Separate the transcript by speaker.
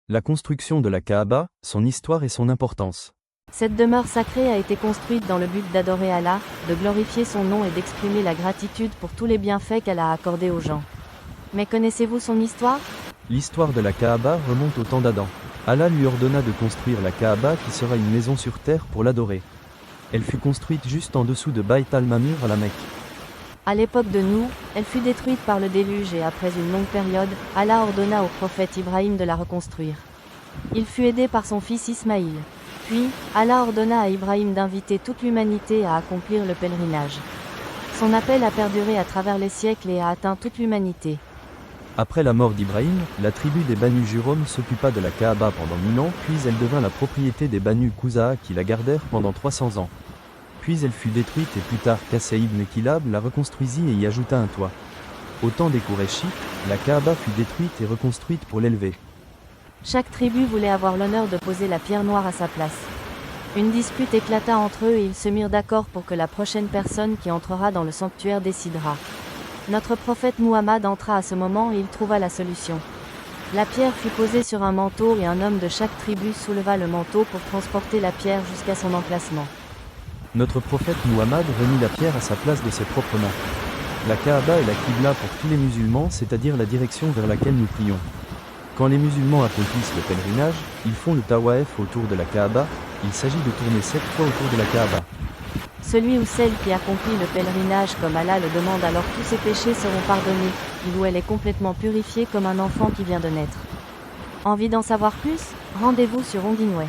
Speaker 1: La construction de la Kaaba, son histoire et son importance.
Speaker 2: Cette demeure sacrée a été construite dans le but d'adorer Allah, de glorifier son nom et d'exprimer la gratitude pour tous les bienfaits qu'elle a accordés aux gens. Mais connaissez-vous son histoire?
Speaker 1: L'histoire de la Kaaba remonte au temps d'Adam. Allah lui ordonna de construire la Kaaba qui sera une maison sur terre pour l'adorer. Elle fut construite juste en dessous de Bayt al-Mamur à la Mecque.
Speaker 2: À l'époque de Nour, elle fut détruite par le déluge et après une longue période, Allah ordonna au prophète Ibrahim de la reconstruire. Il fut aidé par son fils Ismaïl. Puis, Allah ordonna à Ibrahim d'inviter toute l'humanité à accomplir le pèlerinage. Son appel a perduré à travers les siècles et a atteint toute l'humanité.
Speaker 1: Après la mort d'Ibrahim, la tribu des Banu Jurhum s'occupa de la Kaaba pendant 1000 ans, puis elle devint la propriété des Banu Quza'a qui la gardèrent pendant 300 ans. Puis elle fut détruite et plus tard Qasay ibn Kilab la reconstruisit et y ajouta un toit. Au temps des Qurayshi, la Kaaba fut détruite et reconstruite pour l'élever.
Speaker 2: Chaque tribu voulait avoir l'honneur de poser la pierre noire à sa place. Une dispute éclata entre eux et ils se mirent d'accord pour que la prochaine personne qui entrera dans le sanctuaire décidera. Notre prophète Muhammad entra à ce moment et il trouva la solution. La pierre fut posée sur un manteau et un homme de chaque tribu souleva le manteau pour transporter la pierre jusqu'à son emplacement.
Speaker 1: Notre prophète Muhammad remit la pierre à sa place de ses propres mains. La Kaaba est la Qibla pour tous les musulmans, c'est-à-dire la direction vers laquelle nous prions. Quand les musulmans accomplissent le pèlerinage, ils font le tawaf autour de la Kaaba, il s'agit de tourner 7 fois autour de la Kaaba.
Speaker 2: Celui ou celle qui accomplit le pèlerinage comme Allah le demande, alors tous ses péchés seront pardonnés, il ou elle est complètement purifié comme un enfant qui vient de naître. Envie d'en savoir plus? Rendez-vous sur Ondinway.